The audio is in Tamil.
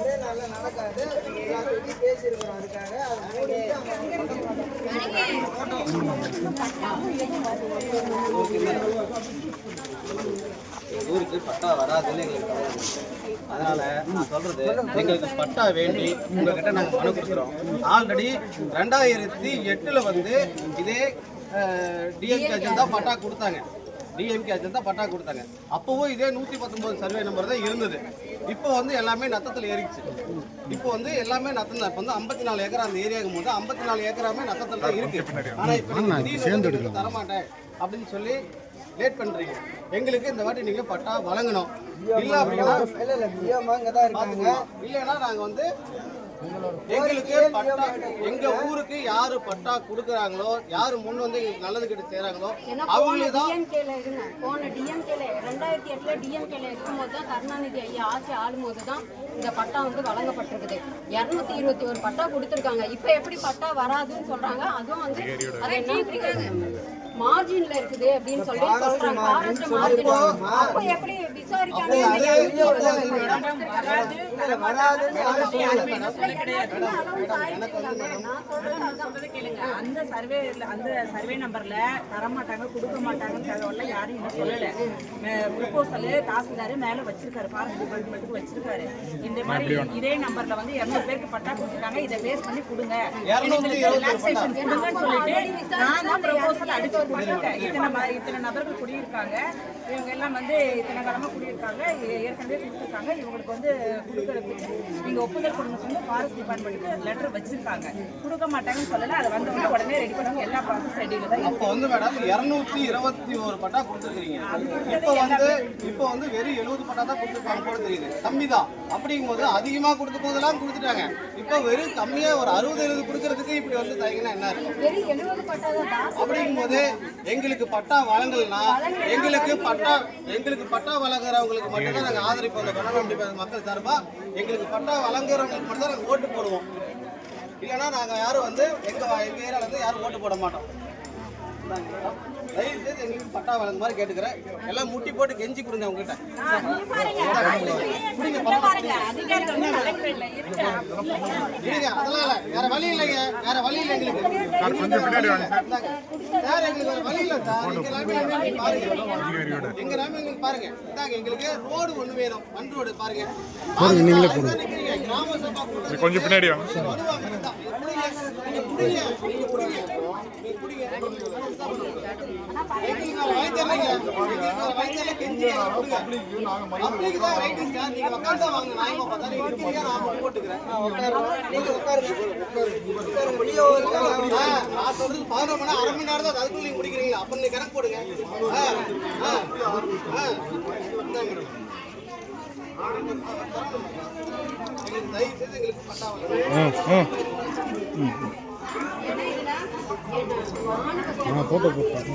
ஒரே நாள்ல நடக்காது. பேசியிருக்கிறோம் அதுக்காக ஊருக்கு பட்டா வராதுன்னு எங்களுக்கு அதனால நான் சொல்றது எங்களுக்கு பட்டா வேண்டி உங்ககிட்ட நாங்கள் மனு கொடுக்குறோம். ஆல்ரெடி 2008 வந்து இதே டிஎம்கே ஏஜென்ட் தான் பட்டா கொடுத்தாங்க. டிஎம்கே ஏஜென்ட் தான் பட்டா கொடுத்தாங்க. அப்போவும் இதே 119 சர்வே நம்பர் தான் இருந்தது. இப்போ வந்து எல்லாமே நத்தத்தில் ஏறிடுச்சு. இப்போ வந்து எல்லாமே நத்தம் தான். இப்போ வந்து 54 ஏக்கர் அந்த ஏரியாவுக்கு போது 54 ஏக்கராமே நத்தத்தில் தான் இருக்கு. ஆனால் இப்போ தரமாட்டேன் அப்படின்னு சொல்லி லேட் பண்றீங்க. எங்களுக்கு இந்த வாட்டி நீங்க பட்டா வழங்கணும். இல்ல அப்படின்னா இல்லைன்னா நாங்க வந்து எங்களுக்கு பட்டா எங்க ஊருக்கு யாரு பட்டா கொடுக்குறாங்களோ, யாரு முன் வந்து எங்களுக்கு நல்லது கிட்ட செய்யறாங்களோ அவங்களே தான். போன டிஎம்கேல 2008 டிஎம்கேல இருக்கும்போது தான் கருணாநிதி ஐயா ஆட்சி ஆளும்போது தான் இந்த பட்டா வந்து வழங்கப்பட்டிருக்குது. 221 பட்டா கொடுத்துருக்காங்க. இப்ப எப்படி பட்டா வராதுன்னு சொல்றாங்க? அதுவும் வந்து அது என்ன மார்ஜின்ல இருக்குது அப்படின்னு சொல்லி சொல்றாங்க. ஃபாரஸ்ட் மார்ஜின் அப்ப எப்படி விசாரிக்காம அந்த சர்வே நம்பர்ல தரமாட்டாங்க கொடுக்க மாட்டாங்கன்னு யாரும் இன்னும் சொல்லல. ப்ரொபோசல் தாசில்தார் மேல வச்சிருக்காரு, ஃபாரஸ்ட் டிபார்ட்மெண்ட்டுக்கு வச்சிருக்காரு. இந்த மாதிரி இதே நம்பர்ல வந்து 200 பேருக்கு பட்டா கொடுத்துருக்காங்க. இதை பேஸ் பண்ணி கொடுங்க, ரிலாக்ஸேஷன் கொடுங்கன்னு சொல்லிட்டு நான் தான் ப்ரொபோசல் அடிச்சு இத்தனை நபர்கள் குடியிருக்காங்க. இவங்க எல்லாம் வந்து இத்தனை காலமா குடியிருக்காங்க, ஏற்கனவே கொடுத்துருக்காங்க. இவங்களுக்கு வந்து கொடுக்கறதுக்கு நீங்க ஒப்புதல் கொடுங்க சொல்லி ஃபாரஸ்ட் டிபார்ட்மெண்ட்டுக்கு லெட்டர் வச்சிருக்காங்க. கொடுக்க மாட்டாங்கன்னு சொல்லல. அதை வந்தவங்க உடனே ரெடி பண்ணுவாங்க. எல்லா ப்ராசஸ் ரெடியில தான். அப்போ வந்து மேடம் 221 பட்டா கொடுத்துருக்கீங்க. இப்போ வந்து வெறும் 70 பட்டா தான் கொடுத்துருக்காங்க போல தெரியுது. கம்மி தான். அப்படிங்கும்போது அதிகமாக கொடுத்த போதெல்லாம் கொடுத்துட்டாங்க. இப்போ வெறும் கம்மியா ஒரு 60-70 கொடுக்கறதுக்கு இப்படி வந்து தயங்கினா என்ன இருக்கும்? அப்படிங்கும்போது எங்களுக்கு பட்டா வழங்கலன்னா எங்களுக்கு பட்டா வழங்குறவங்களுக்கு மட்டும்தான் நாங்கள் ஆதரிப்போம். அந்த பணம் மக்கள் சார்பா எங்களுக்கு பட்டா வழங்குறவங்களுக்கு மட்டும் தான் நாங்கள் ஓட்டு போடுவோம். இல்லைன்னா நாங்கள் யாரும் வந்து எங்க ஏரியாவில் வந்து யாரும் ஓட்டு போட மாட்டோம். தயவு செய்து எங்களுக்கு பட்டா வழங்க மாதிரி கேட்டுக்கிறேன். எல்லாம் முட்டி போட்டு கெஞ்சி கொடுங்க உங்ககிட்ட. அதெல்லாம் இல்ல, வேற வழி இல்லைங்க, வேற வழி இல்லை எங்களுக்கு. சார் எங்களுக்கு வேற வழி இல்லை சார். எங்க ராமங்களுக்கு பாருங்க, எங்களுக்கு ரோடு ஒண்ணு வேணும். மண் ரோடு பாருங்க. கிராம சபா கொஞ்சம் பின்னாடி அரை மணி நேரம் தான் அதுக்குள்ள நீங்க முடிக்கிறீங்களா? அப்ப நீங்க கணக்கு போடுங்க. தயவு செய்து எங்களுக்கு பட்டா போட்டோ போட்டேன்.